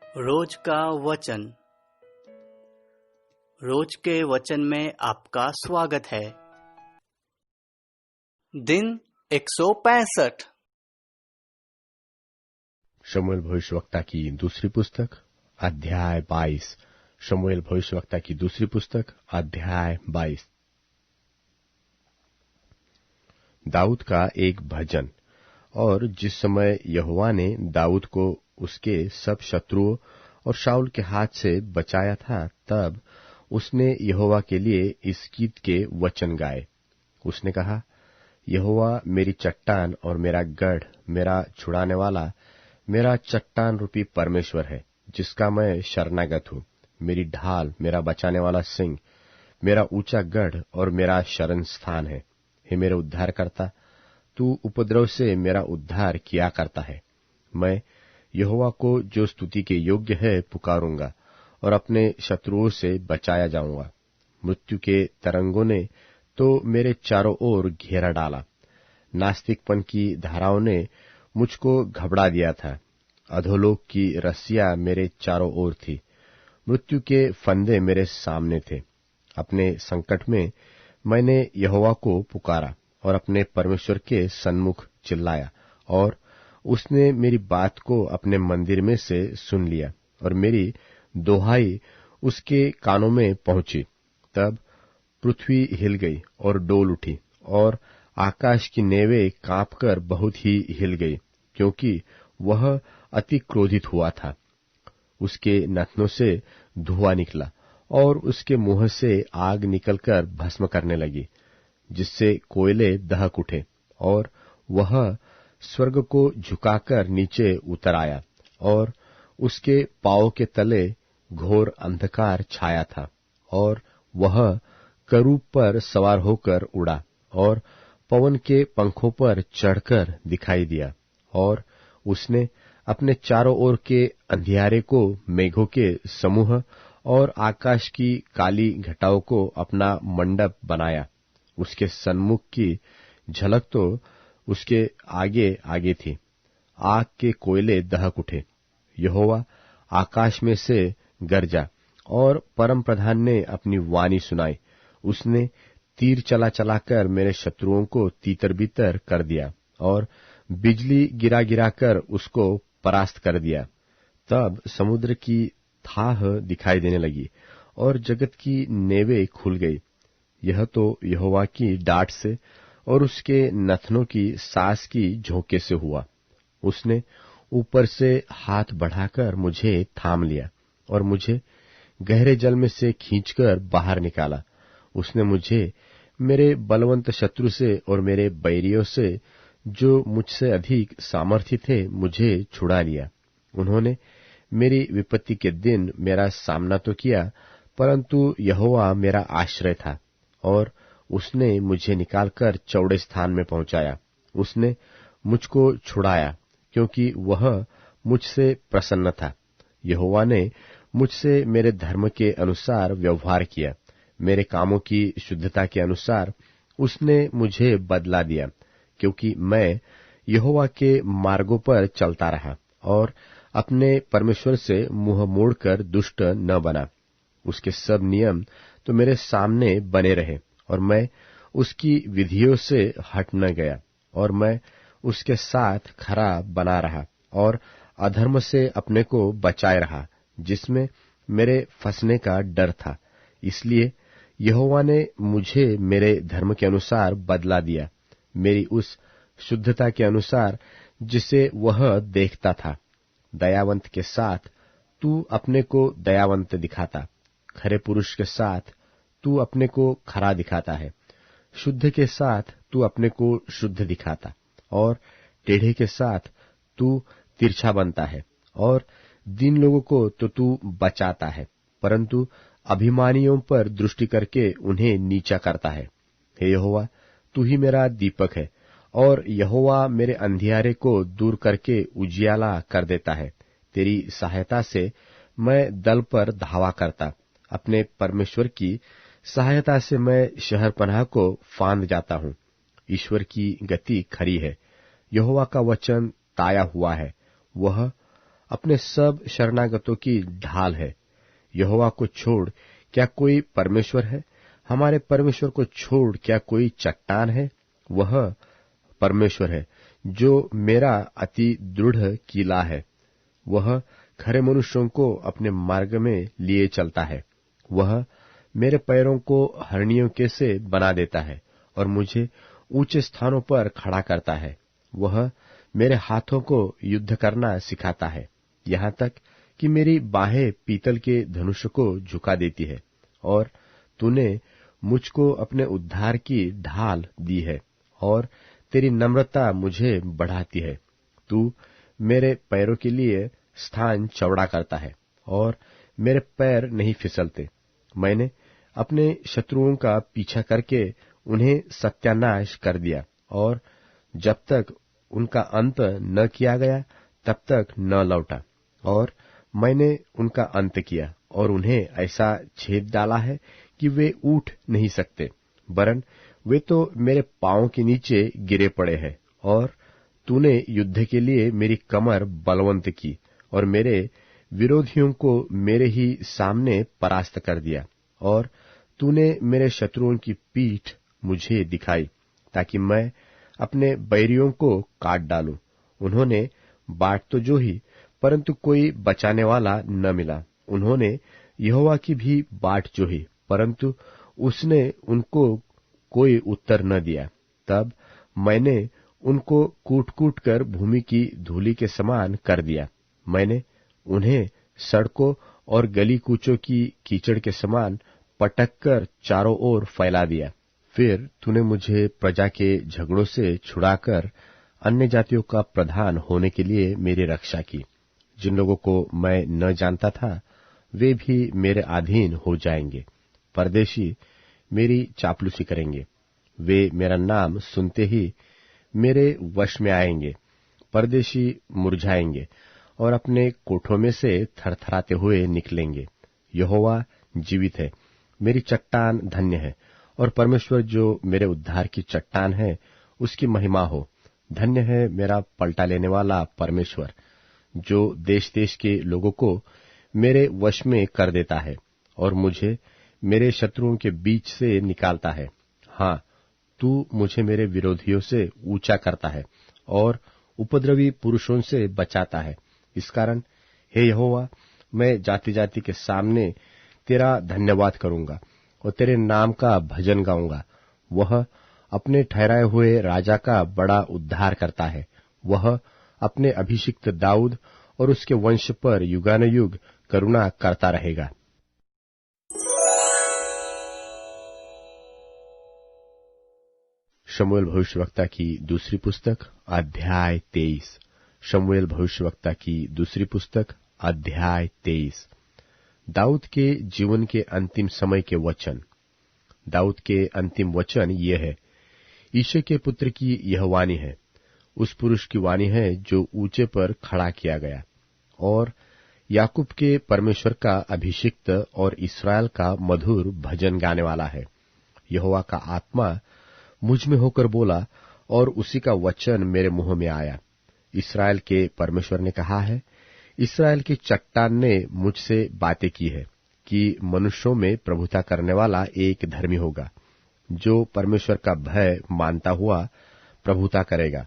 रोज का वचन। रोज के वचन में आपका स्वागत है। दिन 165। शमूएल भविष्यवक्ता की दूसरी पुस्तक अध्याय 22। शमूएल भविष्यवक्ता की दूसरी पुस्तक अध्याय 22। दाऊद का एक भजन। और जिस समय यहोवा ने दाऊद को उसके सब शत्रुओं और शाऊल के हाथ से बचाया था, तब उसने यहोवा के लिए इस गीत के वचन गाए। उसने कहा, यहोवा मेरी चट्टान और मेरा गढ़, मेरा छुड़ाने वाला, मेरा चट्टान रूपी परमेश्वर है, जिसका मैं शरणागत हूँ। मेरी ढाल, मेरा बचाने वाला सिंह, मेरा ऊंचा गढ़ और मेरा शरण स्थान है। हे मेरे उद्धारकर्ता, तू उपद्रव से मेरा उद्धार किया करता है। मैं यहोवा को जो स्तुति के योग्य है पुकारूंगा और अपने शत्रुओं से बचाया जाऊंगा। मृत्यु के तरंगों ने तो मेरे चारों ओर घेरा डाला। नास्तिकपन की धाराओं ने मुझको घबरा दिया था। अधोलोक की रस्सियां मेरे चारों ओर थी। मृत्यु के फंदे मेरे सामने थे। अपने संकट में मैंने यहोवा को पुकारा और अपने परमेश्वर के सन्मुख चिल्लाया, और उसने मेरी बात को अपने मंदिर में से सुन लिया और मेरी दोहाई उसके कानों में पहुंची। तब पृथ्वी हिल गई और डोल उठी, और आकाश की नेवें कांपकर बहुत ही हिल गई, क्योंकि वह अति क्रोधित हुआ था। उसके नथनों से धुआं निकला और उसके मुंह से आग निकलकर भस्म करने लगी, जिससे कोयले दहक उठे, और वह स्वर्ग को झुकाकर नीचे उतर आया, और उसके पांव के तले घोर अंधकार छाया था। और वह करूब पर सवार होकर उड़ा और पवन के पंखों पर चढ़कर दिखाई दिया। और उसने अपने चारों ओर के अंधियारे को मेघों के समूह और आकाश की काली घटाओं को अपना मंडप बनाया। उसके सन्मुख की झलक तो उसके आगे आगे थी। आग के कोयले दहक उठे। यहोवा आकाश में से गरजा, और परम प्रधान ने अपनी वाणी सुनाई। उसने तीर चला चलाकर मेरे शत्रुओं को तीतर बीतर कर दिया, और बिजली गिरा गिराकर उसको परास्त कर दिया। तब समुद्र की थाह दिखाई देने लगी और जगत की नेवें खुल गई। यह तो यहोवा की डांट से और उसके नथनों की सास की झोंके से हुआ। उसने ऊपर से हाथ बढ़ाकर मुझे थाम लिया और मुझे गहरे जल में से खींचकर बाहर निकाला। उसने मुझे मेरे बलवंत शत्रु से और मेरे बैरियों से, जो मुझसे अधिक सामर्थी थे, मुझे छुड़ा लिया। उन्होंने मेरी विपत्ति के दिन मेरा सामना तो किया, परंतु यहोवा मेरा आश्रय था, और उसने मुझे निकालकर चौड़े स्थान में पहुंचाया। उसने मुझको छुड़ाया, क्योंकि वह मुझसे प्रसन्न था। यहोवा ने मुझसे मेरे धर्म के अनुसार व्यवहार किया। मेरे कामों की शुद्धता के अनुसार उसने मुझे बदला दिया, क्योंकि मैं यहोवा के मार्गों पर चलता रहा और अपने परमेश्वर से मुंह मोड़कर दुष्ट न बना। उसके सब नियम तो मेरे सामने बने रहे, और मैं उसकी विधियों से हट न गया, और मैं उसके साथ खरा बना रहा और अधर्म से अपने को बचाए रहा, जिसमें मेरे फंसने का डर था। इसलिए यहोवा ने मुझे मेरे धर्म के अनुसार बदला दिया, मेरी उस शुद्धता के अनुसार जिसे वह देखता था। दयावंत के साथ तू अपने को दयावंत दिखाता, खरे पुरुष के साथ तू अपने को खरा दिखाता है। शुद्ध के साथ तू अपने को शुद्ध दिखाता, और टेढ़े के साथ तू तिरछा बनता है, और दीन लोगों को तो तू बचाता है, परंतु अभिमानियों पर दृष्टि करके उन्हें नीचा करता है। हे यहोवा, तू ही मेरा दीपक है, और यहोवा मेरे अंधियारे को दूर करके उजियाला कर देता है। तेरी सहायता से मैं दल पर धावा करता, अपने परमेश्वर की सहायता से मैं शहरपनाह को फांद जाता हूँ। ईश्वर की गति खरी है, यहोवा का वचन ताया हुआ है, वह अपने सब शरणागतों की ढाल है। यहोवा को छोड़ क्या कोई परमेश्वर है? हमारे परमेश्वर को छोड़ क्या कोई चट्टान है? वह परमेश्वर है जो मेरा अति दृढ़ किला है। वह खरे मनुष्यों को अपने मार्ग में लिए चलता है। वह मेरे पैरों को हरणियों के से बना देता है और मुझे ऊंचे स्थानों पर खड़ा करता है। वह मेरे हाथों को युद्ध करना सिखाता है, यहाँ तक कि मेरी बाहें पीतल के धनुष को झुका देती है। और तूने मुझको अपने उद्धार की ढाल दी है और तेरी नम्रता मुझे बढ़ाती है। तू मेरे पैरों के लिए स्थान चौड़ा करता है और मेरे पैर नहीं फिसलते। मैंने अपने शत्रुओं का पीछा करके उन्हें सत्यानाश कर दिया और जब तक उनका अंत न किया गया तब तक न लौटा। और मैंने उनका अंत किया और उन्हें ऐसा छेद डाला है कि वे उठ नहीं सकते, वरन वे तो मेरे पांव के नीचे गिरे पड़े हैं। और तूने युद्ध के लिए मेरी कमर बलवंत की और मेरे विरोधियों को मेरे ही सामने परास्त कर दिया। और तूने मेरे शत्रुओं की पीठ मुझे दिखाई ताकि मैं अपने बैरियों को काट डालूं। उन्होंने बाट तो जोही, परंतु कोई बचाने वाला न मिला। उन्होंने यहोवा की भी बाट जोही, परंतु उसने उनको कोई उत्तर न दिया। तब मैंने उनको कूट कूट कर भूमि की धूलि के समान कर दिया। मैंने उन्हें सड़कों और गली कूचों की कीचड़ के समान पटक कर चारों ओर फैला दिया। फिर तूने मुझे प्रजा के झगड़ों से छुड़ाकर अन्य जातियों का प्रधान होने के लिए मेरी रक्षा की। जिन लोगों को मैं न जानता था वे भी मेरे अधीन हो जाएंगे। परदेशी मेरी चापलूसी करेंगे, वे मेरा नाम सुनते ही मेरे वश में आएंगे। परदेशी मुरझाएंगे और अपने कोठों में से थरथराते हुए निकलेंगे। यहोवा जीवित है, मेरी चट्टान धन्य है, और परमेश्वर जो मेरे उद्धार की चट्टान है उसकी महिमा हो। धन्य है मेरा पलटा लेने वाला परमेश्वर, जो देश देश के लोगों को मेरे वश में कर देता है और मुझे मेरे शत्रुओं के बीच से निकालता है। हाँ, तू मुझे मेरे विरोधियों से ऊंचा करता है और उपद्रवी पुरुषों से बचाता है। इस कारण हे यहोवा, मैं जाति जाति के सामने तेरा धन्यवाद करूंगा और तेरे नाम का भजन गाऊंगा। वह अपने ठहराए हुए राजा का बड़ा उद्धार करता है। वह अपने अभिषिक्त दाऊद और उसके वंश पर युगानुयुग करुणा करता रहेगा। शमूएल भविष्यवक्ता की दूसरी पुस्तक अध्याय 23। शमूएल भविष्यवक्ता की दूसरी पुस्तक अध्याय 23। दाऊद के जीवन के अंतिम समय के वचन। दाऊद के अंतिम वचन ये है, ईशे के पुत्र की यह वाणी है, उस पुरुष की वाणी है जो ऊंचे पर खड़ा किया गया और याकूब के परमेश्वर का अभिषिक्त और इस्राएल का मधुर भजन गाने वाला है। यहोवा का आत्मा मुझ में होकर बोला और उसी का वचन मेरे मुंह में आया। इस्राएल के परमेश्वर ने कहा है, इस्राएल की चट्टान ने मुझसे बातें की है कि मनुष्यों में प्रभुता करने वाला एक धर्मी होगा, जो परमेश्वर का भय मानता हुआ प्रभुता करेगा।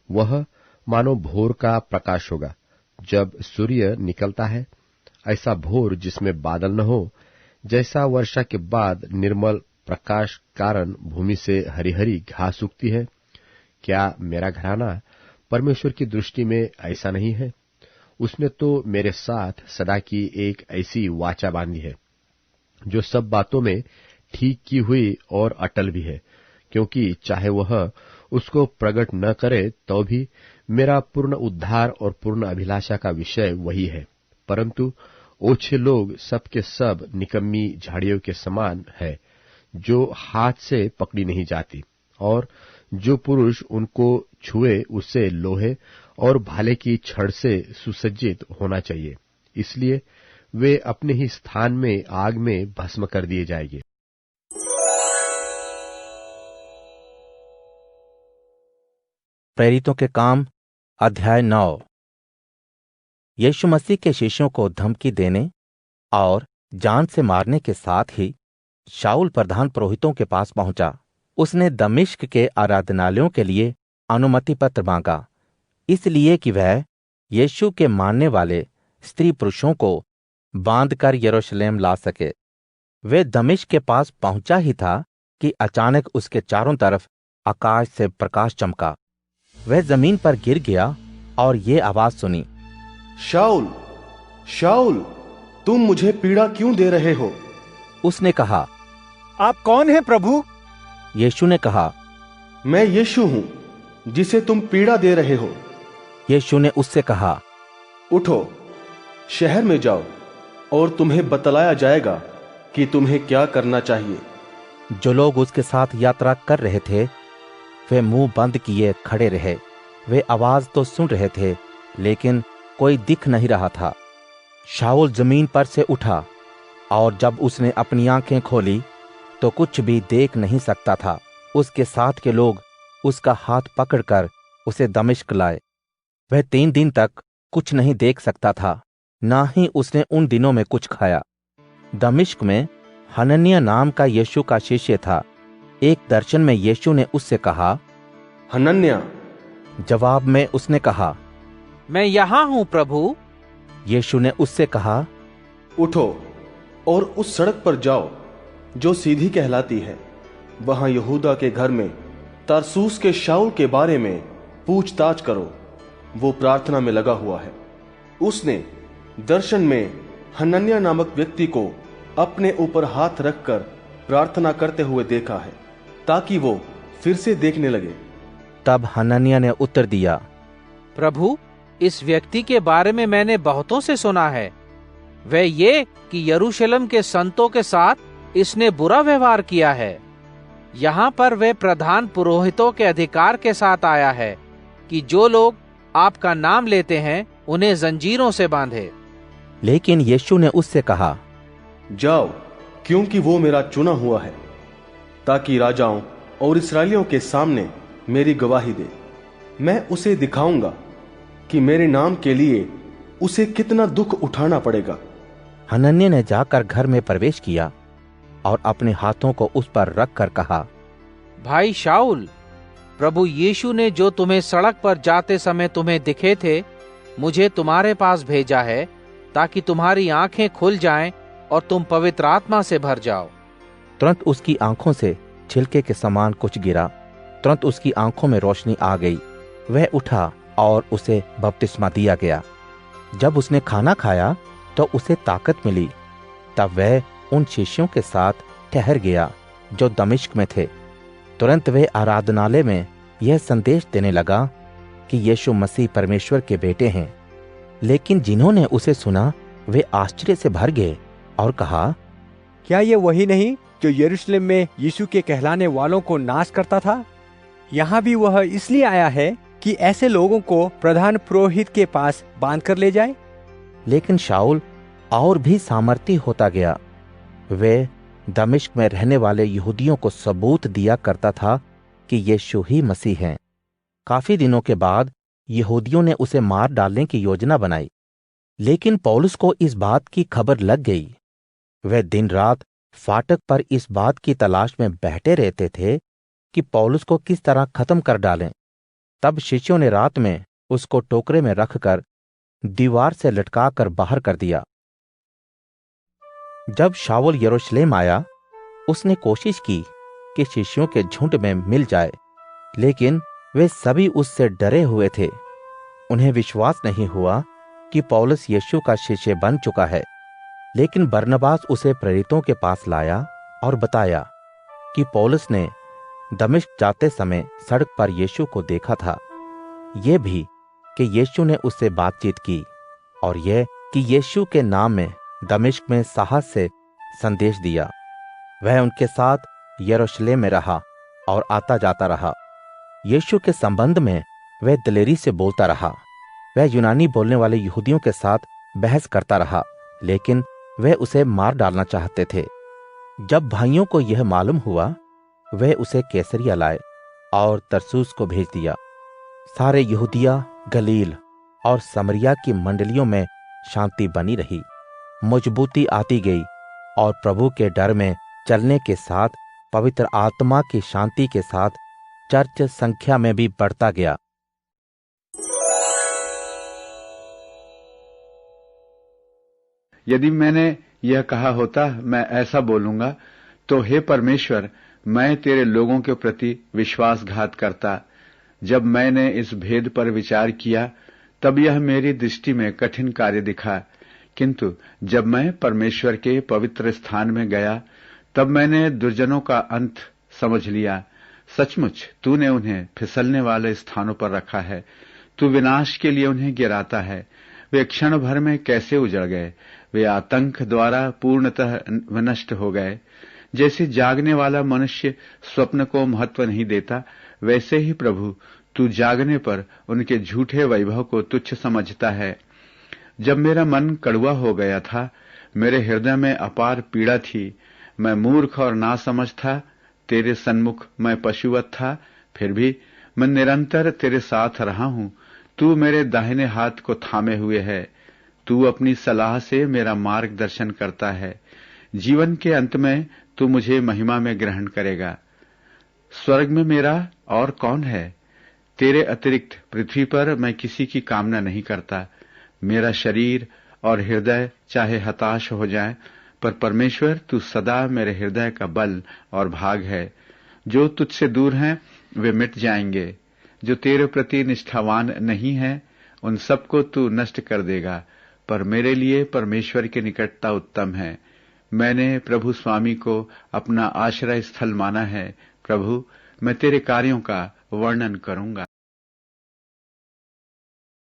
वह मानो भोर का प्रकाश होगा जब सूर्य निकलता है, ऐसा भोर जिसमें बादल न हो, जैसा वर्षा के बाद निर्मल प्रकाश कारण भूमि से हरी हरी घास उगती है। क्या मेरा घराना परमेश्वर की दृष्टि में ऐसा नहीं है? उसने तो मेरे साथ सदा की एक ऐसी वाचा बांधी है जो सब बातों में ठीक की हुई और अटल भी है, क्योंकि चाहे वह उसको प्रकट न करे तो भी मेरा पूर्ण उद्धार और पूर्ण अभिलाषा का विषय वही है। परंतु ओछे लोग सब के सब निकम्मी झाड़ियों के समान है, जो हाथ से पकड़ी नहीं जाती, और जो पुरुष उनको छुए उससे लोहे और भाले की छड़ से सुसज्जित होना चाहिए। इसलिए वे अपने ही स्थान में आग में भस्म कर दिए जाएंगे। प्रेरितों के काम अध्याय 9। यीशु मसीह के शिष्यों को धमकी देने और जान से मारने के साथ ही शाऊल प्रधान पुरोहितों के पास पहुंचा। उसने दमिश्क के आराधनालयों के लिए अनुमति पत्र मांगा, इसलिए कि वह यीशु के मानने वाले स्त्री पुरुषों को बांधकर यरूशलेम ला सके। वे दमिश्क के पास पहुंचा ही था कि अचानक उसके चारों तरफ आकाश से प्रकाश चमका। वह जमीन पर गिर गया और ये आवाज सुनी, शाऊल, शाऊल, तुम मुझे पीड़ा क्यों दे रहे हो? उसने कहा, आप कौन हैं प्रभु? यीशु ने कहा, मैं यीशु हूं जिसे तुम पीड़ा दे रहे हो। यीशु ने उससे कहा, उठो, शहर में जाओ और तुम्हें बतलाया जाएगा कि तुम्हें क्या करना चाहिए। जो लोग उसके साथ यात्रा कर रहे थे वे मुंह बंद किए खड़े रहे। वे आवाज तो सुन रहे थे लेकिन कोई दिख नहीं रहा था। शाऊल जमीन पर से उठा और जब उसने अपनी आंखें खोली तो कुछ भी देख नहीं सकता था। उसके साथ के लोग उसका हाथ पकड़कर उसे दमिश्क लाए। वह 3 दिन तक कुछ नहीं देख सकता था, ना ही उसने उन दिनों में कुछ खाया। दमिश्क में हनन्याह नाम का यीशु का शिष्य था। एक दर्शन में यीशु ने उससे कहा, हनन्याह। जवाब में उसने कहा, मैं यहाँ हूँ प्रभु। यीशु ने उससे कहा, उठो और उस सड़क पर जाओ जो सीधी कहलाती है। वहां यहूदा के घर में तरसूस के शाऊल के बारे में पूछताछ करो। वो प्रार्थना में लगा हुआ है। उसने दर्शन में हनन्याह नामक व्यक्ति को अपने ऊपर हाथ रखकर प्रार्थना करते हुए देखा है, ताकि वो फिर से देखने लगे। तब हनन्याह ने उत्तर दिया, प्रभु, इस व्यक्ति के बारे में मैंने बहुतों से सुना है। वह ये कि यरूशलेम के संतों के साथ इसने बुरा व्यवहार किया है। यहाँ पर वह प्रधान पुरोहितों के अधिकार के साथ आया है कि जो लोग आपका नाम लेते हैं उन्हें जंजीरों से बांधे। लेकिन यीशु ने उससे कहा, जाओ, क्योंकि वो मेरा चुना हुआ है, ताकि राजाओं और इस्राएलियों के सामने मेरी गवाही दे। मैं उसे दिखाऊंगा कि मेरे नाम के लिए उसे कितना दुख उठाना पड़ेगा। हनन्याह ने जाकर घर में प्रवेश किया और अपने हाथों को उस पर रखकर कहा, भाई शाऊल, प्रभु यीशु ने जो तुम्हें सड़क पर जाते समय तुम्हें दिखे थे, मुझे तुम्हारे पास भेजा है ताकि तुम्हारी आंखें खुल जाएं और तुम पवित्र आत्मा से भर जाओ। तुरंत उसकी आंखों से छिलके के समान कुछ गिरा। तुरंत उसकी आंखों में रोशनी आ गई। वह उठा और उसे बपतिस्मा दिया गया। जब उसने खाना खाया तो उसे ताकत मिली। तब वह उन शिष्यों के साथ ठहर गया जो दमिश्क में थे। तुरंत वह आराधनालय में यह संदेश देने लगा कि यीशु मसीह परमेश्वर के बेटे हैं। लेकिन जिन्होंने उसे सुना वे आश्चर्य से भर गए और कहा, क्या ये वही नहीं जो यरूशलेम में यीशु के कहलाने वालों को नाश करता था? यहाँ भी वह इसलिए आया है कि ऐसे लोगों को प्रधान पुरोहित के पास बांध कर ले जाए। लेकिन शाऊल और भी सामर्थी होता गया। वे दमिश्क में रहने वाले यहूदियों को सबूत दिया करता था कि यीशु ही मसीह हैं। काफी दिनों के बाद यहूदियों ने उसे मार डालने की योजना बनाई, लेकिन पौलुस को इस बात की खबर लग गई। वे दिन रात फाटक पर इस बात की तलाश में बैठे रहते थे कि पौलुस को किस तरह खत्म कर डालें। तब शिष्यों ने रात में उसको टोकरे में रखकर दीवार से लटकाकर बाहर कर दिया। जब शाऊल यरूशलेम आया, उसने कोशिश की कि शिष्यों के झुंड में मिल जाए, लेकिन वे सभी उससे डरे हुए थे। उन्हें विश्वास नहीं हुआ कि पौलुस यीशु का शिष्य बन चुका है। लेकिन बरनबास उसे प्रेरितों के पास लाया और बताया कि पौलुस ने दमिश्क जाते समय सड़क पर यीशु को देखा था। ये भी कि यीशु ने उससे बातचीत की, और यह कि यीशु के नाम में दमिश्क में साहस से संदेश दिया। वह उनके साथ यरूशलेम में रहा और आता जाता रहा। यीशु के संबंध में वह दिलेरी से बोलता रहा। वह यूनानी बोलने वाले यहूदियों के साथ बहस करता रहा, लेकिन वह उसे मार डालना चाहते थे। जब भाइयों को यह मालूम हुआ, वह उसे कैसरिया लाए और तरसूस को भेज दिया। सारे यहूदिया, गलील और समरिया की मंडलियों में शांति बनी रही। मजबूती आती गई और प्रभु के डर में चलने के साथ पवित्र आत्मा की शांति के साथ चर्च संख्या में भी बढ़ता गया। यदि मैंने यह कहा होता मैं ऐसा बोलूंगा, तो हे परमेश्वर, मैं तेरे लोगों के प्रति विश्वासघात करता। जब मैंने इस भेद पर विचार किया तब यह मेरी दृष्टि में कठिन कार्य दिखा, किंतु जब मैं परमेश्वर के पवित्र स्थान में गया तब मैंने दुर्जनों का अंत समझ लिया। सचमुच तूने उन्हें फिसलने वाले स्थानों पर रखा है, तू विनाश के लिए उन्हें गिराता है। वे क्षण भर में कैसे उजड़ गए, वे आतंक द्वारा पूर्णतः विनष्ट हो गए। जैसे जागने वाला मनुष्य स्वप्न को महत्व नहीं देता, वैसे ही प्रभु तू जागने पर उनके झूठे वैभव को तुच्छ समझता है। जब मेरा मन कड़वा हो गया था, मेरे हृदय में अपार पीड़ा थी, मैं मूर्ख और नासमझ था, तेरे सन्मुख मैं पशुवत था, फिर भी मैं निरंतर तेरे साथ रहा हूं। तू मेरे दाहिने हाथ को थामे हुए है, तू अपनी सलाह से मेरा मार्गदर्शन करता है। जीवन के अंत में तू मुझे महिमा में ग्रहण करेगा। स्वर्ग में मेरा और कौन है? तेरे अतिरिक्त पृथ्वी पर मैं किसी की कामना नहीं करता। मेरा शरीर और हृदय चाहे हताश हो जाए, पर परमेश्वर तू सदा मेरे हृदय का बल और भाग है। जो तुझसे दूर हैं वे मिट जाएंगे, जो तेरे प्रति निष्ठावान नहीं है उन सबको तू नष्ट कर देगा, पर मेरे लिए परमेश्वर की निकटता उत्तम है। मैंने प्रभु स्वामी को अपना आश्रय स्थल माना है। प्रभु, मैं तेरे कार्यों का वर्णन करूंगा।